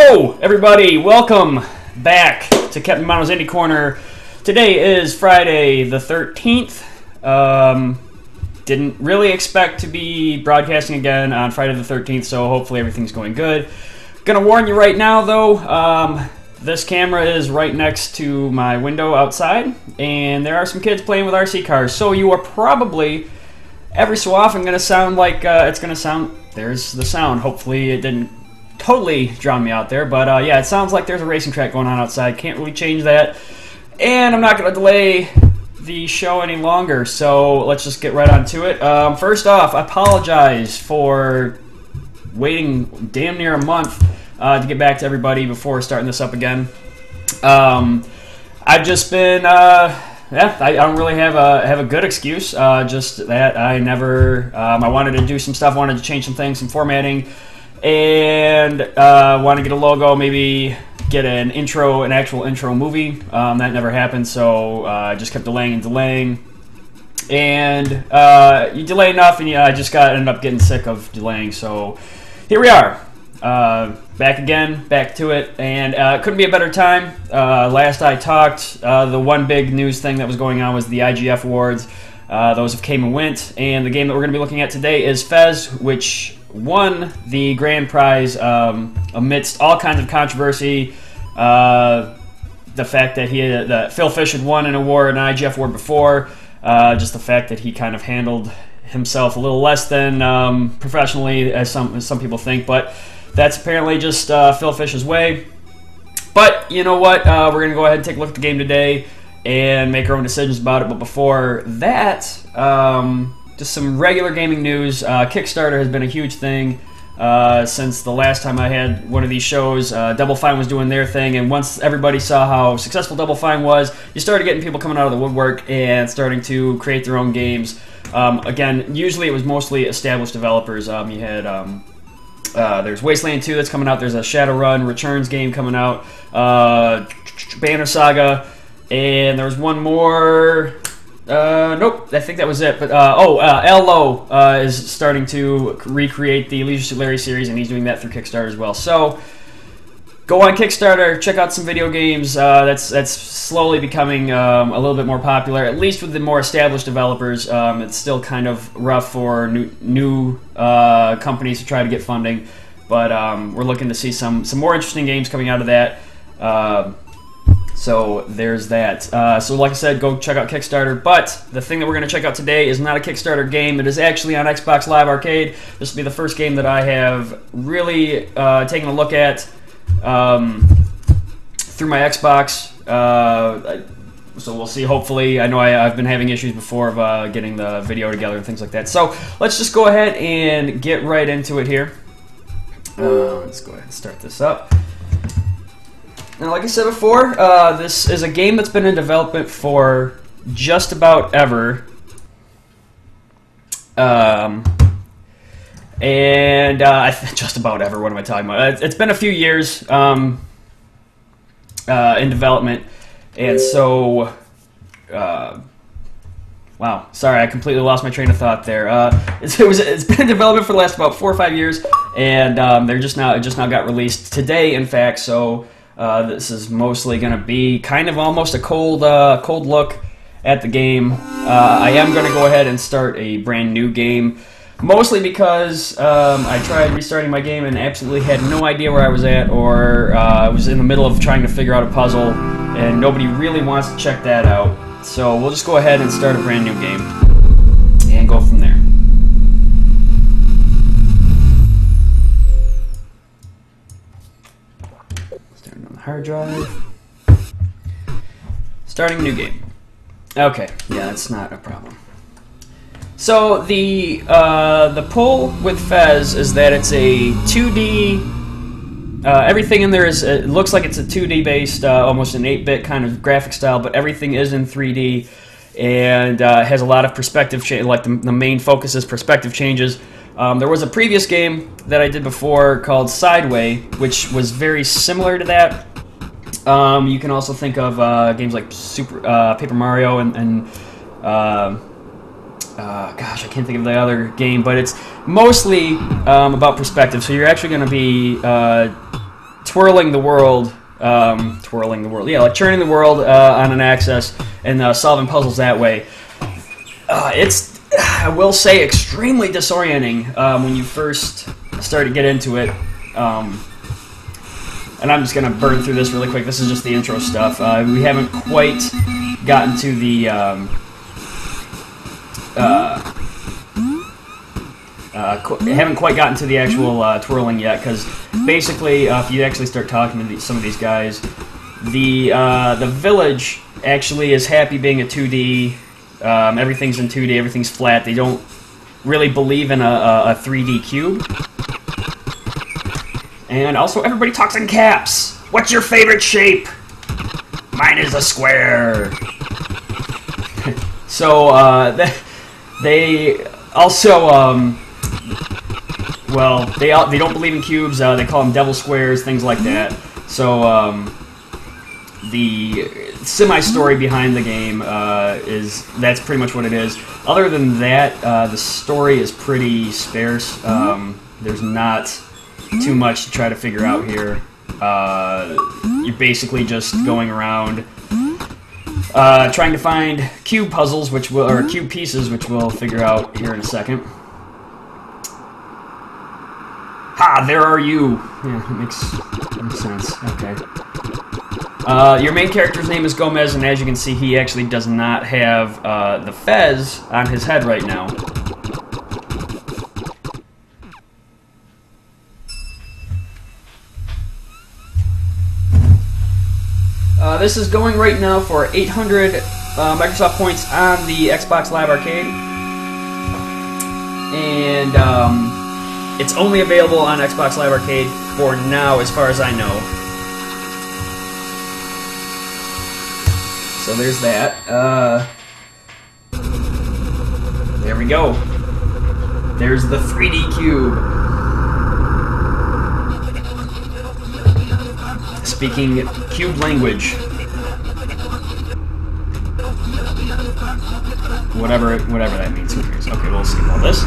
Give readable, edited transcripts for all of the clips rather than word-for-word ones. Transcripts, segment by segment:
Hello, everybody. Welcome back to CptDomano's Indie Corner. Today is Friday the 13th. Didn't really expect to be broadcasting again on Friday the 13th, so hopefully everything's going good. Gonna warn you right now, though, this camera is right next to my window outside, and there are some kids playing with RC cars, so you are probably every so often going to sound like it's going to sound... There's the sound. Hopefully it didn't totally drown me out there, but yeah, it sounds like there's a racing track going on outside. Can't really change that, and I'm not going to delay the show any longer, so let's just get right on to it. First off, I apologize for waiting damn near a month to get back to everybody before starting this up again. I've just been... yeah, I don't really have a good excuse. Just that I never. I wanted to do some stuff. Wanted to change some things, some formatting, and want to get a logo. Maybe get an actual intro movie. That never happened, so I just kept delaying and delaying. And you delay enough, and I just ended up getting sick of delaying. So here we are. Back again, back to it, and it couldn't be a better time. Last I talked, the one big news thing that was going on was the IGF Awards. Those have came and went, and the game that we're going to be looking at today is Fez, which won the grand prize amidst all kinds of controversy. The fact that Phil Fish had won an award, an IGF award before, just the fact that he kind of handled himself a little less than professionally, as some people think, but that's apparently just Phil Fish's way. But you know what? We're going to go ahead and take a look at the game today and make our own decisions about it. But before that, just some regular gaming news. Kickstarter has been a huge thing since the last time I had one of these shows. Double Fine was doing their thing, and once everybody saw how successful Double Fine was, you started getting people coming out of the woodwork and starting to create their own games. Again, usually it was mostly established developers. You had... there's Wasteland 2 that's coming out. There's a Shadowrun Returns game coming out. Banner Saga. And there was one more. Nope, I think that was it. But L.O. is starting to recreate the Leisure Suit Larry series, and he's doing that through Kickstarter as well. So go on Kickstarter, check out some video games. That's slowly becoming a little bit more popular, at least with the more established developers. It's still kind of rough for new companies to try to get funding, but we're looking to see some more interesting games coming out of that. So there's that. So like I said, go check out Kickstarter. But the thing that we're going to check out today is not a Kickstarter game. It is actually on Xbox Live Arcade. This will be the first game that I have really taken a look at through my Xbox, so we'll see. Hopefully, I know I've been having issues before of getting the video together and things like that. So let's just go ahead and get right into it here. Let's go ahead and start this up. Now, like I said before, this is a game that's been in development for just about ever. Just about ever, what am I talking about? It's been a few years in development, and so, wow, sorry, I completely lost my train of thought there. It's been in development for the last about 4 or 5 years, and it just now got released today, in fact, so this is mostly going to be kind of almost a cold look at the game. I am going to go ahead and start a brand new game, mostly because I tried restarting my game and absolutely had no idea where I was at, or I was in the middle of trying to figure out a puzzle, and nobody really wants to check that out. So we'll just go ahead and start a brand new game and go from there. Starting on the hard drive. Starting a new game. Okay, yeah, that's not a problem. So the pull with Fez is that it's a 2D. Everything in there it looks like it's a 2D based, almost an 8-bit kind of graphic style, but everything is in 3D, and has a lot of perspective change. Like the main focus is perspective changes. There was a previous game that I did before called Sideway, which was very similar to that. You can also think of games like Paper Mario and gosh, I can't think of the other game, but it's mostly about perspective. So you're actually going to be twirling the world, yeah, like turning the world on an axis and solving puzzles that way. It's, I will say, extremely disorienting when you first start to get into it. And I'm just going to burn through this really quick. This is just the intro stuff. We haven't quite gotten to the actual twirling yet, because basically, if you actually start talking to some of these guys, the village actually is happy being a 2D. Everything's in 2D. Everything's flat. They don't really believe in a 3D cube. And also, everybody talks in caps. What's your favorite shape? Mine is a square. So, they also, well, they don't believe in cubes. They call them devil squares, things like that. So, the semi-story behind the game that's pretty much what it is. Other than that, the story is pretty sparse. There's not too much to try to figure out here. You're basically just going around trying to find cube puzzles, or cube pieces, which we'll figure out here in a second. Ha! There are you. Yeah, it makes sense. Okay. Your main character's name is Gomez, and as you can see, he actually does not have the fez on his head right now. This is going right now for 800 Microsoft points on the Xbox Live Arcade, and it's only available on Xbox Live Arcade for now, as far as I know. So there's that. There we go. There's the 3D cube. Speaking cube language. Whatever that means. Who cares? Okay, we'll skip all this.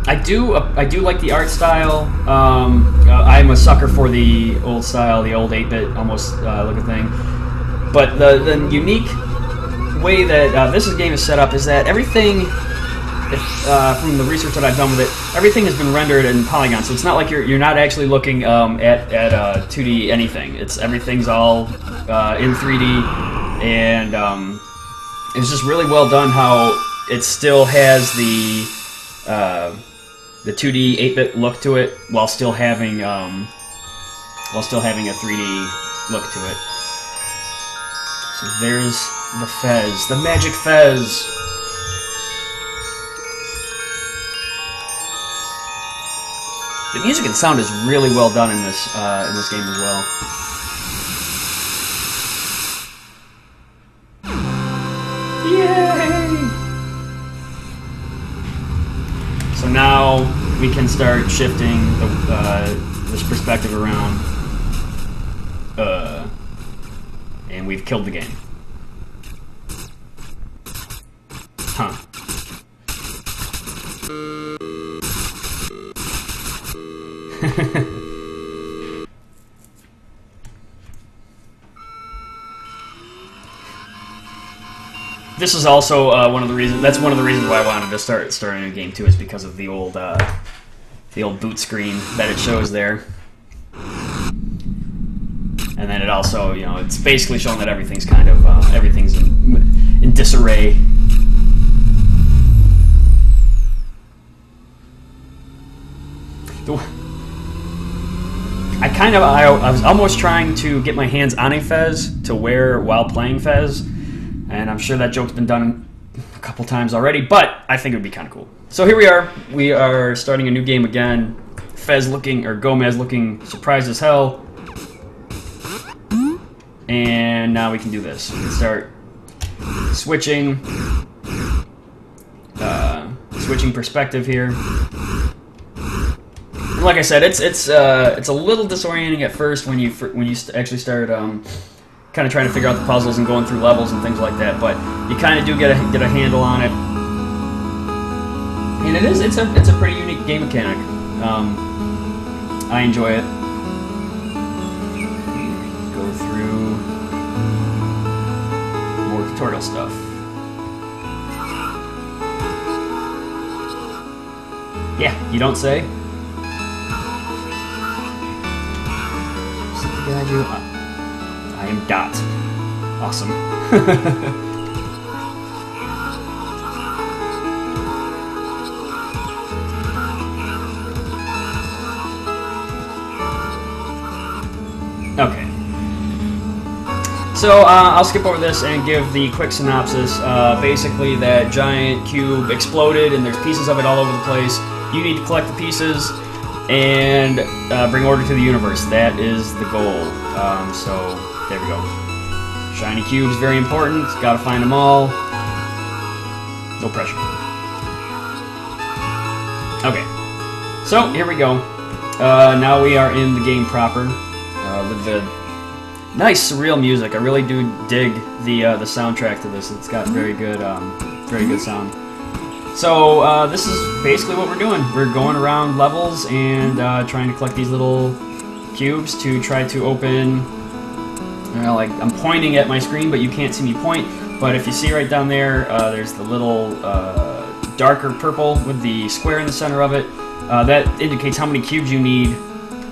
I do like the art style. I'm a sucker for the old style, the old 8-bit almost looking thing. But the unique way that this game is set up is that everything, from the research that I've done with it, everything has been rendered in polygon. So it's not like you're not actually looking at 2D anything. Everything's all in 3D, and it's just really well done how it still has the 2D 8-bit look to it while still having a 3D look to it. So there's the fez, the magic fez. The music and sound is really well done in this game as well. Yay! So now we can start shifting this perspective around, and we've killed the game. Huh. This is also one of the reasons. That's one of the reasons why I wanted to start a new game too, is because of the old boot screen that it shows there, and then it also, it's basically showing that everything's kind of everything's in disarray. I was almost trying to get my hands on a fez to wear while playing fez, and I'm sure that joke's been done a couple times already, but I think it would be kind of cool. So here we are. We are starting a new game again. Gomez looking surprised as hell. And now we can do this. We can start switching perspective here. And like I said, it's a little disorienting at first when you actually start kind of trying to figure out the puzzles and going through levels and things like that. But you kind of do get a handle on it, and it's a pretty unique game mechanic. I enjoy it. Go through more tutorial stuff. Yeah, you don't say. I am Dot. Awesome. Okay. So I'll skip over this and give the quick synopsis. Basically, that giant cube exploded and there's pieces of it all over the place. You need to collect the pieces and bring order to the universe. That is the goal. So there we go. Shiny cubes, very important. Gotta find them all. No pressure. Okay. So here we go. Now we are in the game proper with the nice surreal music. I really do dig the soundtrack to this. It's got very good sound. So this is basically what we're doing. We're going around levels and trying to collect these little cubes to try to open. You know, like I'm pointing at my screen, but you can't see me point. But if you see right down there, there's the little darker purple with the square in the center of it. That indicates how many cubes you need,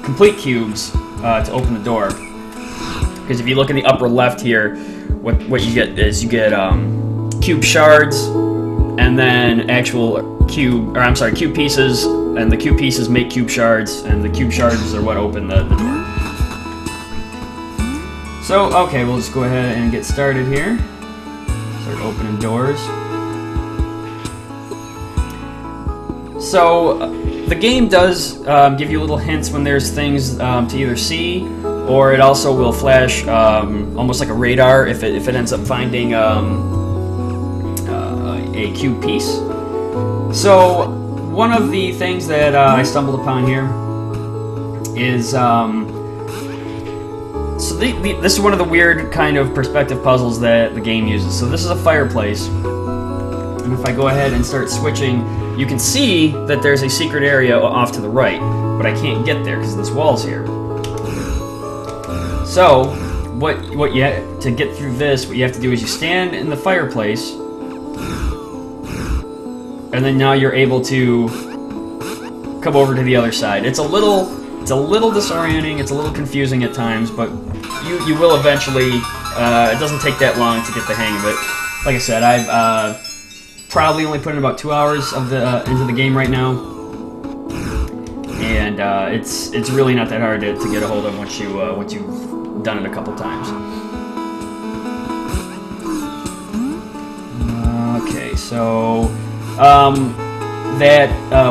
complete cubes, to open the door. Because if you look in the upper left here, what you get is you get cube shards, and then actual cube pieces, and the cube pieces make cube shards, and the cube shards are what open the door. So, okay, we'll just go ahead and get started here. Start opening doors. So, the game does give you little hints when there's things to either see, or it also will flash almost like a radar if it ends up finding a cube piece. So one of the things that I stumbled upon here is this is one of the weird kind of perspective puzzles that the game uses. So this is a fireplace, and if I go ahead and start switching, you can see that there's a secret area off to the right, but I can't get there because this wall's here. So to get through this, what you have to do is you stand in the fireplace, and then now you're able to come over to the other side. It's a little disorienting, it's a little confusing at times, but you will eventually, it doesn't take that long to get the hang of it. Like I said, I've probably only put in about 2 hours of into the game right now, and it's really not that hard to get a hold of once you've done it a couple times. Okay, so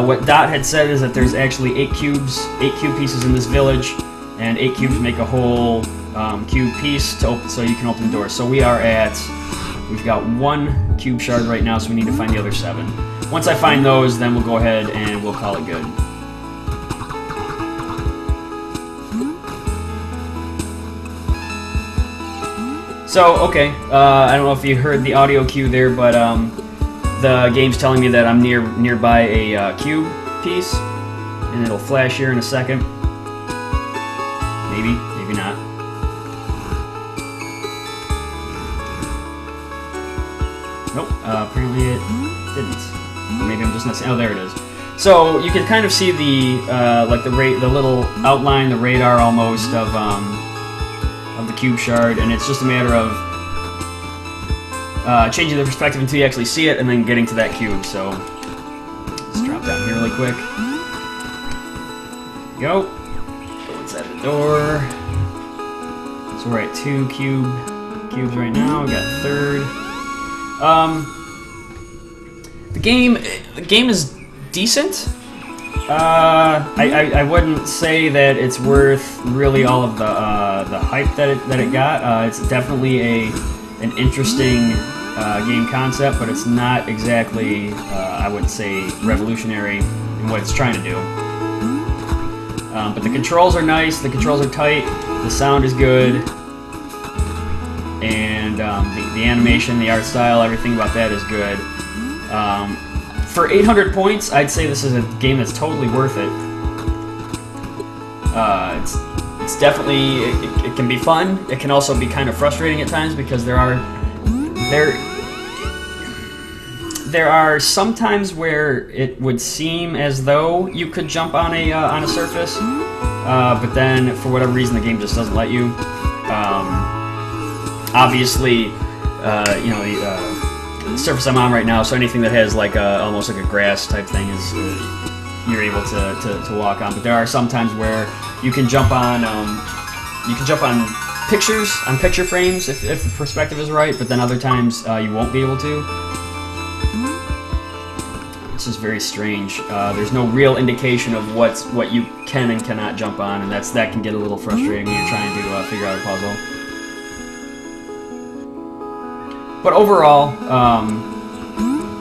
what Dot had said is that there's actually 8 cube pieces in this village, and 8 cubes make a whole cube piece to open, so you can open the door. So we've got 1 cube shard right now, so we need to find the other 7. Once I find those, then we'll go ahead and we'll call it good. So, okay, I don't know if you heard the audio cue there, but the game's telling me that I'm nearby a cube piece, and it'll flash here in a second. Maybe, maybe not. Nope, apparently it didn't. Maybe I'm just not seeing. Oh, there it is. So you can kind of see the the little outline, the radar almost of the cube shard, and it's just a matter of changing the perspective until you actually see it, and then getting to that cube. So let's drop down here really quick. There we go. Go inside the door. So we're at 2 cubes right now. We got a third. The game is decent. I wouldn't say that it's worth really all of the hype that it got. It's definitely an interesting game concept, but it's not exactly I would say revolutionary in what it's trying to do. But the controls are nice. The controls are tight. The sound is good. And the animation, the art style, everything about that is good. For 800 points, I'd say this is a game that's totally worth it. It's definitely it can be fun. It can also be kind of frustrating at times because there are some times where it would seem as though you could jump on a surface, but then for whatever reason the game just doesn't let you. Obviously, the surface I'm on right now, so anything that has like almost like a grass type thing is you're able to walk on. But there are some times where you can jump on pictures, on picture frames if the perspective is right. But then other times you won't be able to. It's just very strange. There's no real indication of what you can and cannot jump on, and that can get a little frustrating when you're trying to figure out a puzzle. But overall,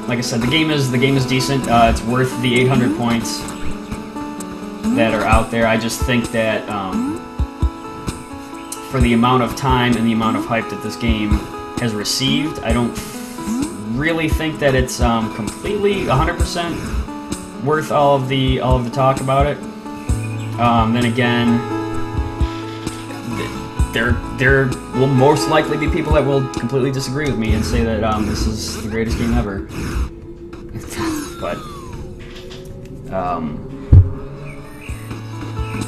like I said, the game is decent. It's worth the 800 points that are out there. I just think that for the amount of time and the amount of hype that this game has received, I don't really think that it's completely 100% worth all of the talk about it. Then again, there will most likely be people that will completely disagree with me and say that this is the greatest game ever. But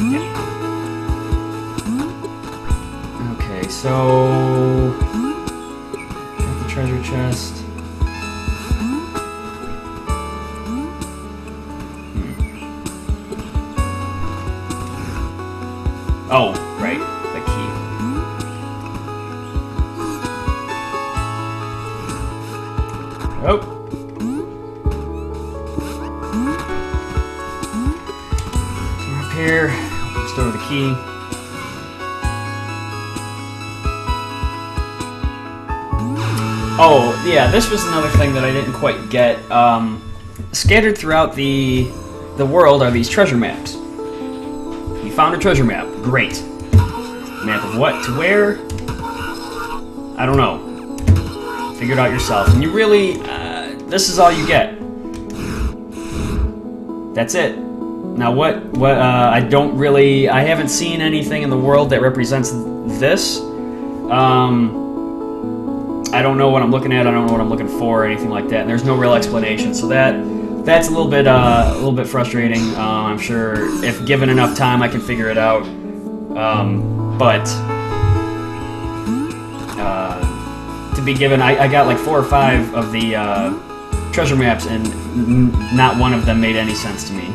yeah. Okay, so got the treasure chest. Oh, right, the key. Oh. So up here, store the key. Oh, yeah, this was another thing that I didn't quite get. Scattered throughout the world are these treasure maps. You found a treasure map. Great. Map of what to where? I don't know. Figure it out yourself. And you really, this is all you get. That's it. Now what, I haven't seen anything in the world that represents this. I don't know what I'm looking at, I don't know what I'm looking for, or anything like that, and there's no real explanation, so that's a little bit frustrating. I'm sure if given enough time I can figure it out. But to be given, I got like 4 or 5 of the treasure maps, and not one of them made any sense to me.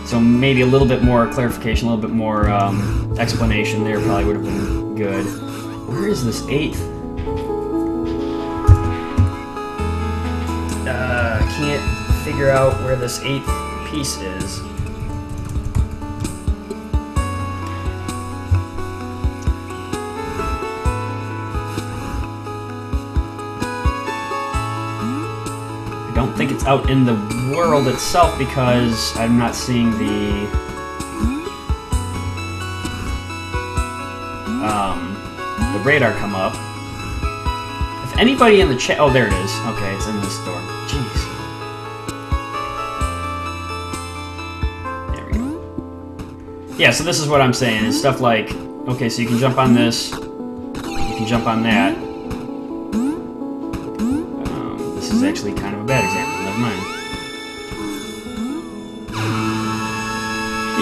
So maybe a little bit more clarification, a little bit more explanation there probably would have been good. Where is this 8th? I can't figure out where this 8th piece is. I don't think it's out in the world itself because I'm not seeing the radar come up. If anybody in the chat... Oh, there it is. Okay, it's in this door. Jeez. There we go. Yeah, so this is what I'm saying. It's stuff like... Okay, so you can jump on this. You can jump on that. This is actually kind of a bad example. Never mind.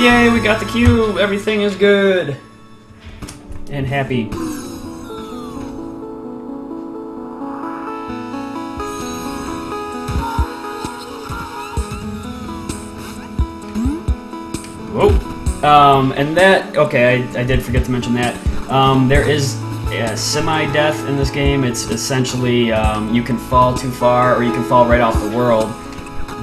Yay, we got the cube! Everything is good! And happy. Whoa. And that, okay, I did forget to mention that. There is a semi-death in this game. It's essentially, you can fall too far or you can fall right off the world.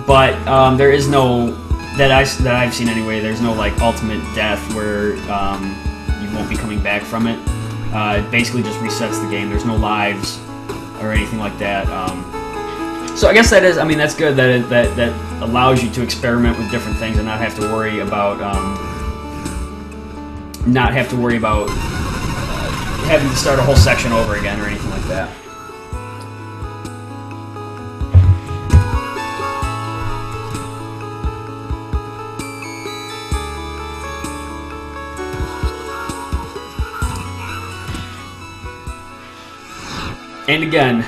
But there is no, that I've seen anyway, there's no like ultimate death where you won't be coming back from it. It basically just resets the game. There's no lives or anything like that. So I guess that is, I mean, that's good that that allows you to experiment with different things and not have to worry about having to start a whole section over again or anything like that. And again,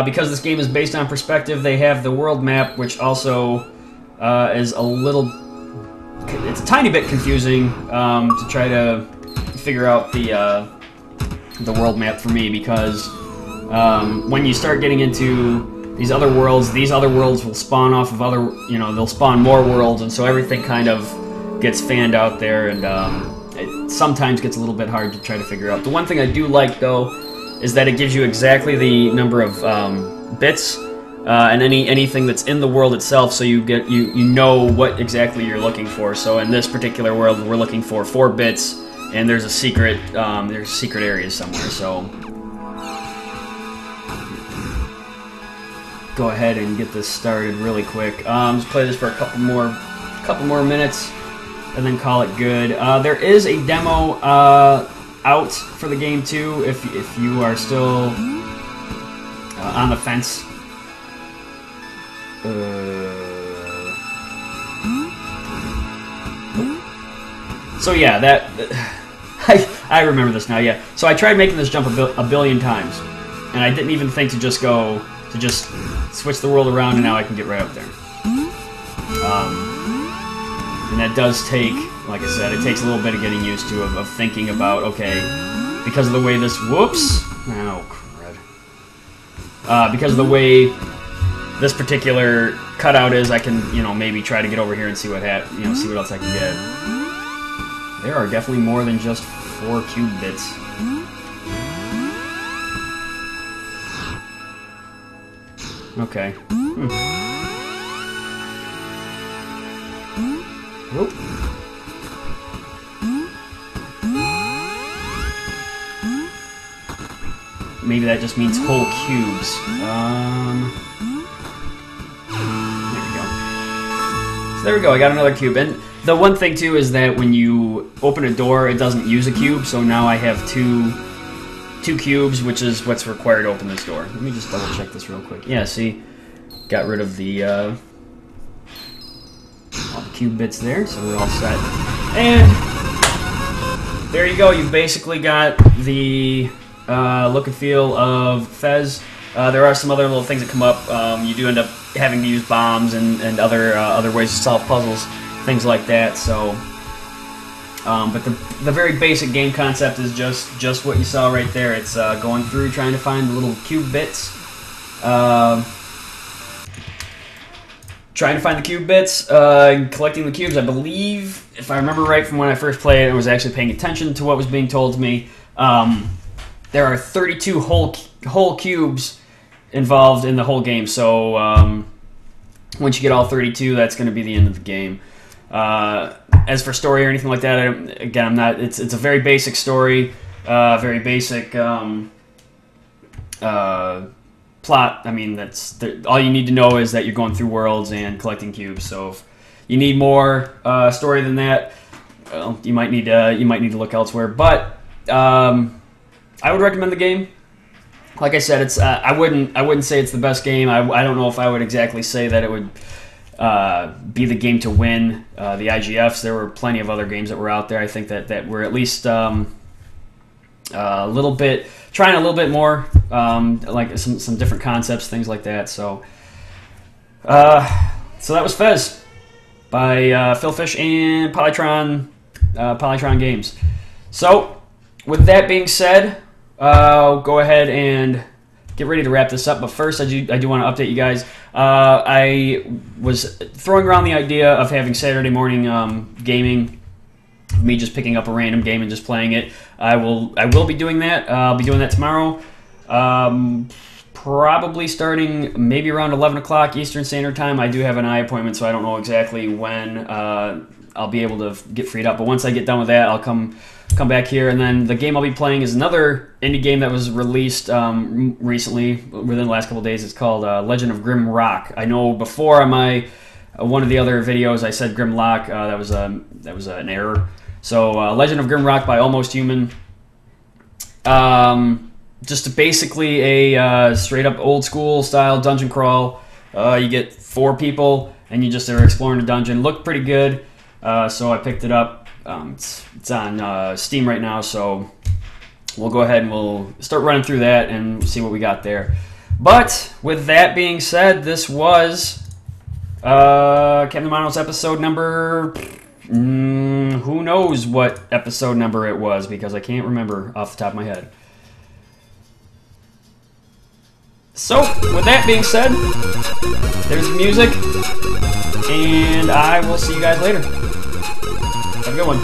because this game is based on perspective, they have the world map, which also is a little... It's a tiny bit confusing to try to figure out the world map for me, because when you start getting into these other worlds will spawn off of other, they'll spawn more worlds, and so everything kind of gets fanned out there, and it sometimes gets a little bit hard to try to figure out. The one thing I do like, though, is that it gives you exactly the number of bits and anything that's in the world itself, so you know what exactly you're looking for. So in this particular world, we're looking for 4 bits, and there's a secret areas somewhere. So go ahead and get this started really quick. Just play this for a couple more minutes, and then call it good. There is a demo out for the game too, if you are still on the fence. So yeah, that I remember this now. Yeah, so I tried making this jump a billion times, and I didn't even think to just switch the world around, and now I can get right up there. And that does take, like I said, it takes a little bit of getting used to, of thinking about, okay, because of the way this, whoops, oh crud, because of the way this particular cutout is, I can, maybe try to get over here and see what see what else I can get. There are definitely more than just 4 cube bits. Okay. Whoop. Maybe that just means whole cubes. There we go. So there we go, I got another cube. And the one thing too is that when you open a door, it doesn't use a cube, so now I have two cubes, which is what's required to open this door. Let me just double check this real quick. Yeah, see? Got rid of the all the cube bits there, so we're all set. And there you go, you've basically got the look and feel of Fez. There are some other little things that come up. You do end up having to use bombs and other ways to solve puzzles, things like that. So, but the very basic game concept is just what you saw right there. It's going through trying to find the little cube bits. Trying to find the cube bits, collecting the cubes. I believe, if I remember right from when I first played it, I was actually paying attention to what was being told to me. There are 32 whole cubes involved in the whole game, so once you get all 32, that's going to be the end of the game. As for story or anything like that, I'm not. It's a very basic story, very basic plot. I mean, all you need to know is that you're going through worlds and collecting cubes. So if you need more story than that, well, you might need to look elsewhere. But I would recommend the game. Like I said, it's I wouldn't say it's the best game. I don't know if I would exactly say that it would be the game to win the IGFs. There were plenty of other games that were out there. I think that were at least a little bit trying a little bit more, like some different concepts, things like that. So that was Fez by Phil Fish and Polytron Games. So with that being said, I'll go ahead and get ready to wrap this up. But first, I do want to update you guys. I was throwing around the idea of having Saturday morning gaming, me just picking up a random game and just playing it. I will be doing that. I'll be doing that tomorrow. Probably starting maybe around 11 o'clock Eastern Standard Time. I do have an eye appointment, so I don't know exactly when I'll be able to get freed up. But once I get done with that, I'll come back here, and then the game I'll be playing is another indie game that was released recently, within the last couple of days. It's called Legend of Grim Rock. I know before on my one of the other videos I said Grim Lock. That was an error. So Legend of Grim Rock by Almost Human. Just basically a straight up old school style dungeon crawl. You get 4 people and you just are exploring a dungeon. Looked pretty good, so I picked it up. It's on Steam right now, so we'll go ahead and we'll start running through that and see what we got there. But with that being said, this was CptDomano's episode number. Who knows what episode number it was, because I can't remember off the top of my head. So, with that being said, there's the music, and I will see you guys later. Have a good one.